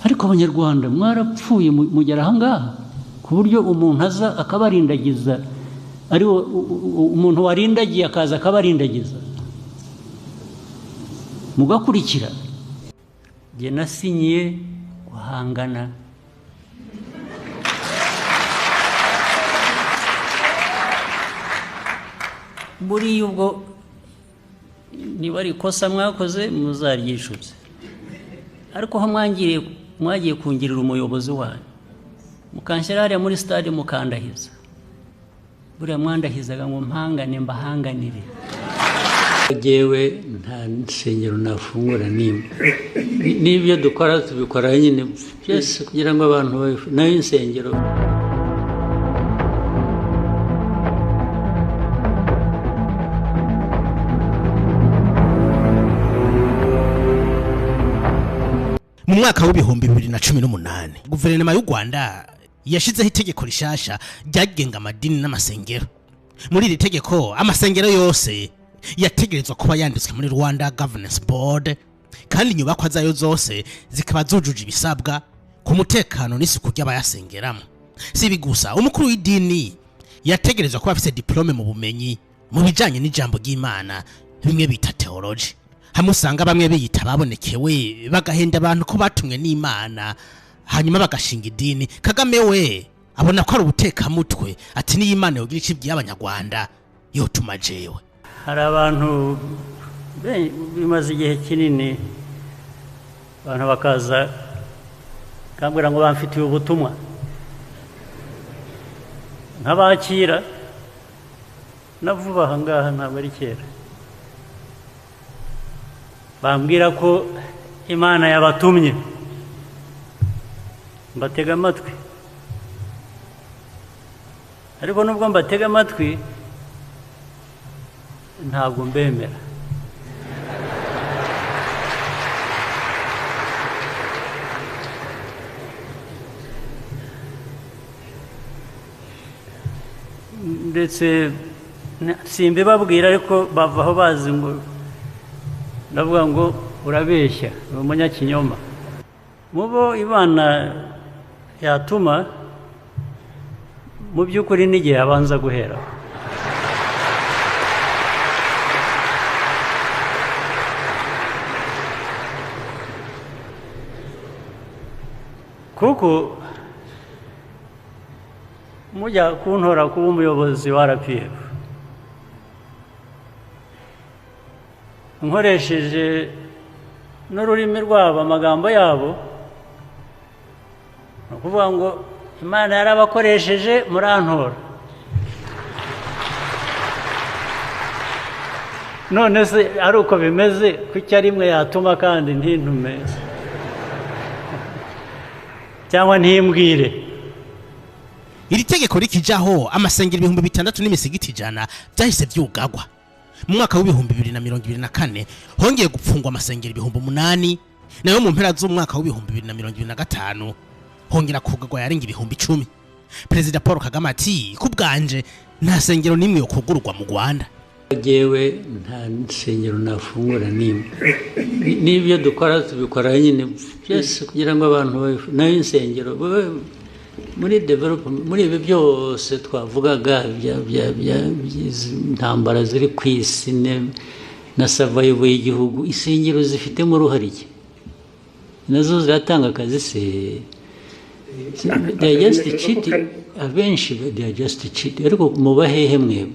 ariko abanyarwanda mwarapfuye mugera ahangaha ku buryo umuntu aza akabarindagiza ari umuntu warindagiye akaza akabarindagiza mugakurikira. Jye nasinyiye guhangana muri ubwo niba ari ikosa mwakoze muzaryishutse, ariko aho mwagiye kungirira umuyobozi wanyu mukanshyira hariya muri stade mukandahiza, buriya mwandahizaga ngo mpangane mbahanganire. Jewe nta nsengero nafungura n'ibyo dukora tubikora nyine byose kugira ngo abantu nayo insengero. Mu mwaka w'ibihumbi 2018 guverinoma y'u Rwanda yashizeho itegeko rishasha ryagenga amadini n'amasengero. Muri iri tegeko amasengero yose yategerezwa kuba yanditswe muri Rwanda Governance Board, kandi inyubakwa zayo zose zikaba zujuje ibisabwa ku mutekano n'isuku ry'abayasengeramo. Si bigusa, umukuru w'idini yategerezwa kuba afite diplome mu bumenyi mu bijanye n'ijambo ry'Imana, bimwe bita theology. Hamusanga bamwe biyita babonekewe bagahenda abantu ko batumwe n'Imana hanyuma bagashinga idini. Kagame we abona ko ari ubutekamutwe, ati ni Imana yogira icibye abanyarwanda yotuma jewe. Hari abantu bimaze igihe kinini abantu bakaza kambwira ngo bamfitiye ubutumwa nk'abakira navuba ahangaha ntabwo ari kera, bambwira ko Imana yabatumye mbatega amatwi, ariko nubwo mbatega amatwi ntabwo mbemera. Ndetse simbibabwira ariko bavaho bazi ngo ndavuga ngo urabeshya uri umunyakinyoma. Mubo Imana yatuma mu by'ukuri n'igihe abanza guhera. Kuko mujya kuntora kuba umuyobozi wa RPF nkoresheje n'ururimi rwabo amagambo yabo, kuvuga ngo Imana yarabakoresheje murantora. None se ari uko bimeze kuki ari mwe yatuma kandi ntintume cyangwa ntimbwire? Iri tegeko rikijaho amasengero 6,000 n'imisigiti 100 byahise byugagwa. Mu mwaka w'ibihumbi 2024 hongeye gupfungwa amasengero 8,000, nayo mu mpera z'umwaka w'ibihumbi 2025 hongera kugagwa yarenga 10,000. President Paul Kagame ati kubwanje nta sengero nimwe yo kugururwa mu Rwanda. Jewe nta nsengero nafungura n'ibyo dukora tubikora nyine byose kugira ngo abantu nayo insengero muri development muri ibi byose twavugaga intambara ziri ku isi na survival y'igihugu, insengero zifitemo uruhare iki? Nazo ziratanga akazi se? They are just cheating. Abenshi they are just cheating. Ariko mubahehe mwebwe?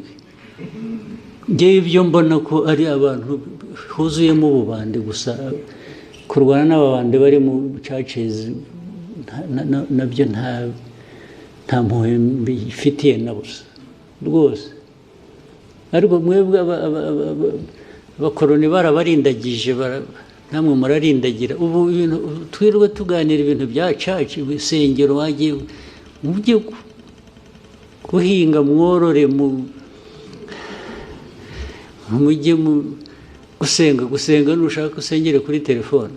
Ngewe ibyo mbona ko ari abantu huzuyemo ububande gusa, kurwana n'ababande bari mu churches nabyo nta mpuhwe mbifitiye na busa rwose. Ariko mwebwe abakoroni barabarindagije, namwe murarindagira. Ubu ibintu twirwe tuganira ibintu bya church, ibisengero wagiye mujye guhinga mworore mujye gusenga nushaka usengere kuri telefone.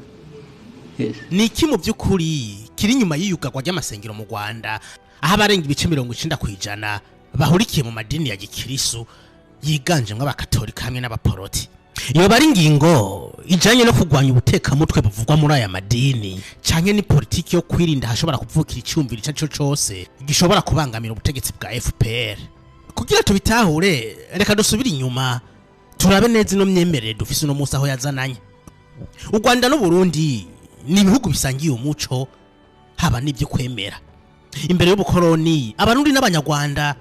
Ni iki mu by'ukuri kiri nyuma y'iyugagwa ry'amasengero mu Rwanda, aho abarenga ibice 90% bahurikiye mu madini ya gikirisu yiganjemo abakatolika hamwe n'abaporoti? iyo bari ingingo ijanye no kugwanya ubutekamutwe buvugwa muri aya madini canke ni politiki yo kwirinda hashobora kuvukira icyumviro ico cose gishobora kubangamira ubutegetsi bwa FPR. Kugira tubitahure reka dusubira inyuma turabe neza ino myemerere dufise no musi aho yazananye. U Rwanda no Burundi ni ibihugu bisangiye umuco haba n'ibyo kwemera. Imbere y'ubukoroni abarundi n'abanyarwanda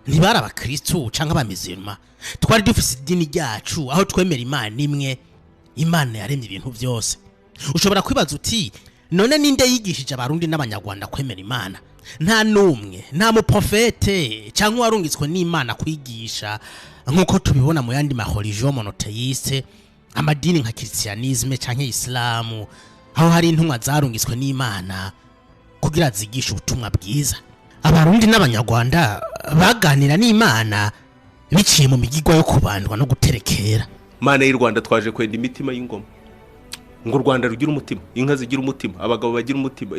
ntibari abakristo canke abamizirima, twari dufise idini ryacu aho twemera Imana imwe, Imana yaremye ibintu byose. Ushobora kwibaza uti none ninde yigishije abarundi n'abanyarwanda kwemera Imana? Nta numwe, nta muprofete canke warungitswe n'Imana kwigisha nkuko tubibona mu yandi mahorijo monotheiste, amadini nka Christianisme canke Islamu, aho hari intumwa zarungitswe n'Imana kugira zigisha ubutumwa bwiza. Abarundi n'abanyarwanda baganira n'Imana biciye mu migigwa yo kubandwa no guterekera. Mana y'u Rwanda twaje kwenda imitima y'ingoma ngo u Rwanda rugira umutima, inka zigira umutima, abagabo bagira umutima,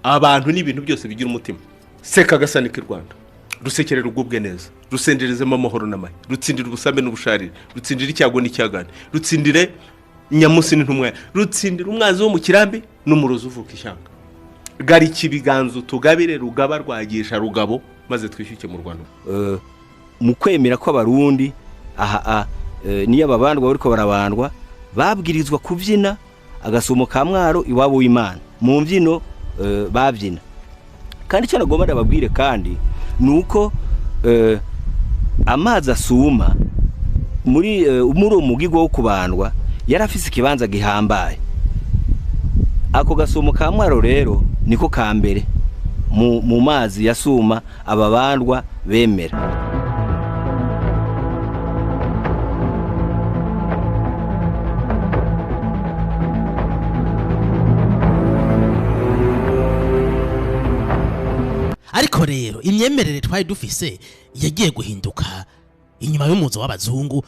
abantu n'ibintu byose bigira umutima. Seka gasanika u Rwanda rusekerera ubwubwe neza, rusenderezemo amahoro n'amahe, rutsindira ubusambe n'ubusharire, rutsindira icyago n'icyagane, rutsindire nyamusi n'intumwa, rutsindira umwazi wo mu kirambi n'umurozi uvuka ishyanga. Gari kibiganzo tugabire rugaba rwagisha rugabo maze twishyuke mu Rwanda. Mu kwemera ko abarundi niyo ababandwa bariko barabandwa babwirizwa kuvyina agasumo ka mwaro iwabo w'Imana mu mbyino bavyina. Kandi cyo nagomba ndababwire kandi nuko amazi asuma muri umugigo wo kubandwa yarafise ikibanza gihambaye. Ako gasumo ka mwaro rero niko ka mbere mu mazi yasuma ababandwa bemera. Ariko rero imyemerere twari dufise yagiye guhinduka inyuma y'umuzo w'abazungu,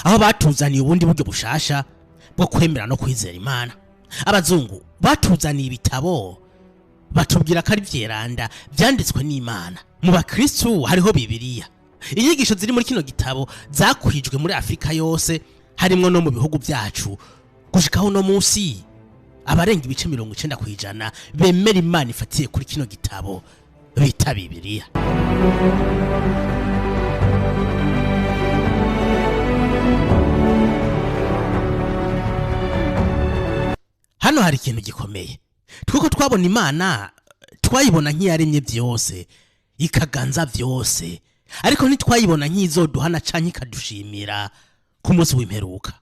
aho batuzaniye ubundi buryo bushasha bwo kwemera no kwizera Imana. Abazungu batuzaniye ibitabo batubwira ko ari vyeranda byanditswe n'Imana. Mu bakristo hariho Bibiliya. Inyigisho ziri muri kino gitabo zakwijwe muri Afrika yose, harimwo no mu bihugu byacu. Gushikaho no musi abarenga ibice 90% bemera Imana ifatiye kuri kino gitabo bita Bibiliya. Hano hari ikintu gikomeye. Twuko twabona Imana twayibona nk'iyaremye byose ikaganza byose, ariko ntitwayibona nk'izoduhana canke ikadushimira ku munsi w'imperuka.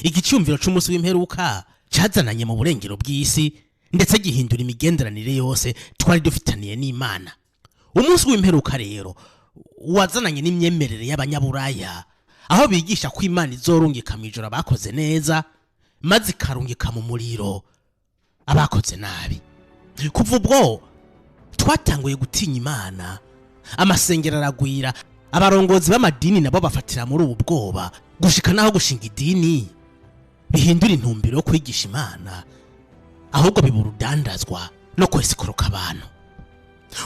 Igicyumviro cy'umunsi w'imperuka cyazananye mu burengero bw'isi ndetse gihindura imigenderanire yose twari dufitaniye n'Imana. Umunsi w'imperuka rero wazananye n'imyemerere y'abanyaburaya, aho bigisha ko Imana izorungika mwijoro abakoze neza maze karungika mu muriro abakoze nabi. Kuva ubwo twatanguye gutinya Imana, amasengero aragwira, abarongozi b'amadini nabo bafatira muri ubu bwoba gushika naho gushinga idini bihindura intumbero yo kwigisha Imana, ahubwo biburudandazwa no kwesikoroka abantu.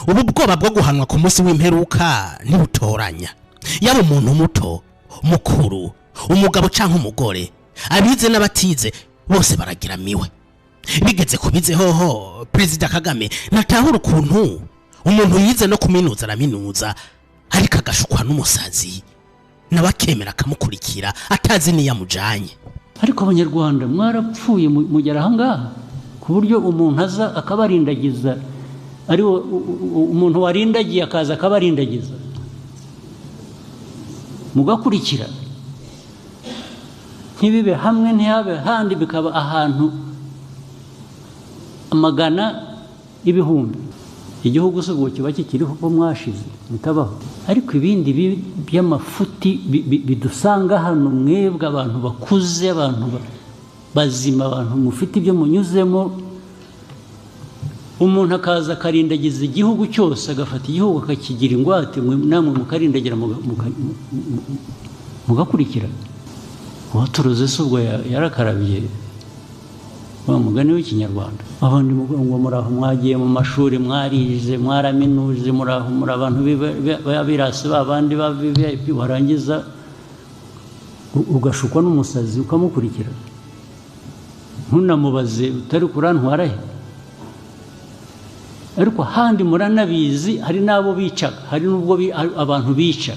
Ubu bwoba bwo guhanwa ku munsi w'imperuka ntibutoranya, yaba umuntu muto, mukuru, umugabo canke umugore, abize n'abatize bose baragiramiwe. Bigeze kubize hoho President Kagame natahura ukuntu umuntu yize no kuminuza araminuza, ariko agashukwa n'umusazi n'abakemera akamukurikira atazi niyamujanye. Ariko abanyarwanda mwarapfuye mugera ahangaha ku buryo umuntu aza akabarindagiza, ari umuntu warindagiye akaza akabarindagiza mugakurikira, ntibibe hamwe ntihabe handi, bikaba ahantu amagana ibihumbi. Igihugu se kiba kikiriho ko mwashize mutabaho, ariko ibindi by'amafuti bidusanga hano, mwebwe abantu bakuze, abantu bazima, abantu mufite ibyo munyuzemo, umuntu akaza akarindagiza igihugu cyose, agafata igihugu akakigira ingwate, namwe mukarindagira mugakurikira. Uwaturuze se ubwo yarakarabiye wa mugani w'ikinyarwanda. Abandi ngo muraho mwagiye mu mashuri, mwarize, mwaraminuje, muraho muri abantu babirasi babandi barangiza ugashukwa n'umusazi ukamukurikira ntunamubaze utari kurantwara he ariko handi muranabizi hari nabo bicaga hari nubwo abantu bica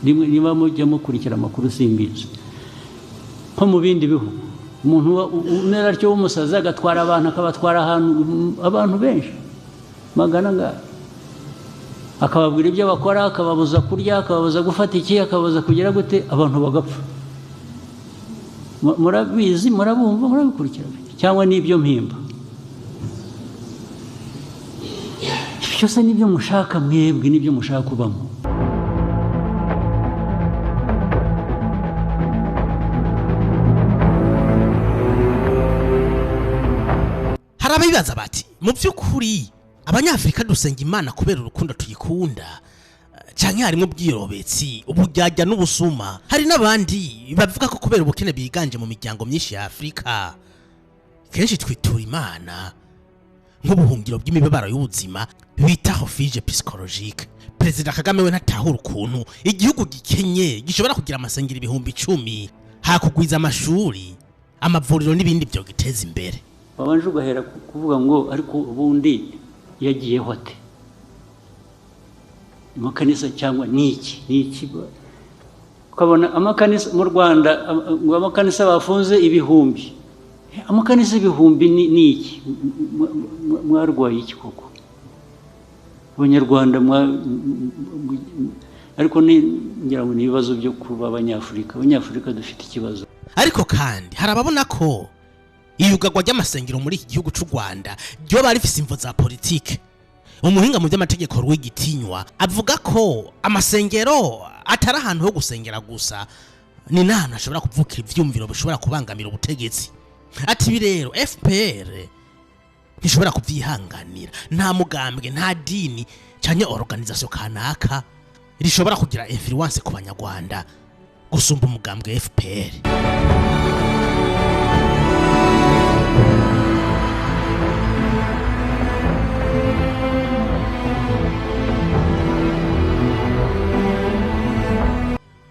niba mujya mukurikira amakuru simbizi nko mu bindi bihugu umuntu umera cyo w'umusazi agatwara abantu akabatwara abantu benshi magana ngaho akababwira ibyo bakora akababuza kurya akababuza gufata iki akababuza kugira gute abantu bagapfa murabizi murabumva murabikurikira cyangwa n'ibyo mpimba cyose nibyo mushaka mwebwe nibyo mushaka kubamo harabibaza bati mu by'ukuri abanyafrika dusenga Imana kubera urukundo tuyikunda canke harimo bwirobetsi ubujyajya n'ubusuma hari n'abandi bavuga ko kubera ubukene biganje mu miryango myinshi ya Afrika kenshi twitura Imana nk'ubuhungiro bw'imibabaro y'ubuzima bita refuge psychologique. Perezida Kagame we ntatahura ukuntu igihugu gikenye gishobora kugira amasengero 10,000 hakugwiza amashuri amavuriro n'ibindi byo giteza imbere. Babanje ugahera kuvuga ngo ariko ubundi yagiye hote amakanisa cyangwa niki ukabona amakanisa mu Rwanda ngo amakanisa bafunze ibihumbi amakanisa ibihumbi niki mwarwaye iki koko abanyarwanda ariko ngira ngo nibibazo byo kuba abanyafrika dufite ikibazo. Ariko kandi harababona ko iyugagwa ry'amasengero muri iki gihugu cy'u Rwanda ryo bari rifise imvo za politike. Umuhinga mu by'amategeko rw'igitinywa avuga ko amasengero atari ahantu ho gusengera gusa ni n'ahantu ashobora kuvukira ivyumviro bishobora kubangamira ubutegetsi. Ati birero FPR ntishobora kuvyihanganira nta mugambwe nta dini cyanye organisation kanaka rishobora kugira influence ku banyarwanda gusumba umugambwe FPR.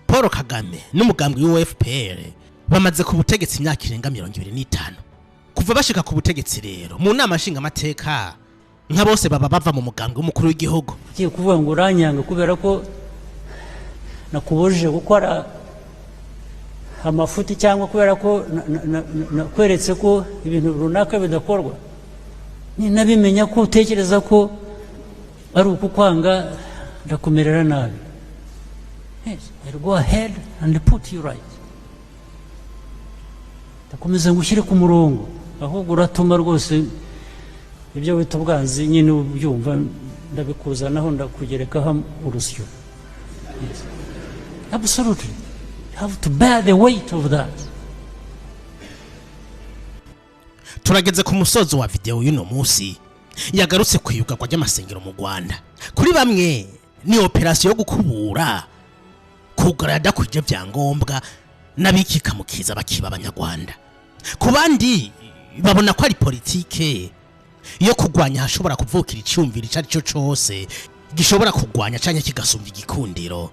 Paul Kagame n'umugambwe wa FPR bamaze ku butegetsi imyaka irenga 25. Kuva bashika ku butegetsi rero mu nama nshinga amateka nka bose baba bava mu mugambwe w'umukuru w'igihugu. Kiye kuvuga ngo uranyanga kubera ko nakubujije gukora amafuti cyangwa kubera ko nakweretse ko ibintu runaka bidakorwa. Ni nabimenya ko utekereza ko ari ukukwanga ndakumerera nabi. Yes, go ahead and put you right. Takomeza ngushyire ku murongo ahubwo uratuma rwose ibyo bitubwanzi nyine ubyumva ndabikuzanaho ndakugerekaho urusyo. Yes. Absolutely. You have to bear the weight of that. Turageze ku musozo wa video y'uno munsi yagarutse kwiyugagwa ry'amasengero mu Rwanda. Kuri bamwe ni operation yo gukubura kugarada kuje byangombwa nabikika mukiza bakiba abanyarwanda. Ku bandi babona ko ari politike yo kugwanya hashobora kuvukira icyumviro cyari cyo cyose gishobora kugwanya cyanye kigasumbya igikundiro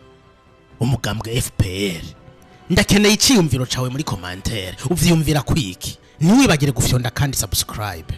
umugambwe FPR. Ndakeneye icyumviro cawe muri commentaire uvyumvira kwiki. Ntiwibagire gufyonda kandi subscribe.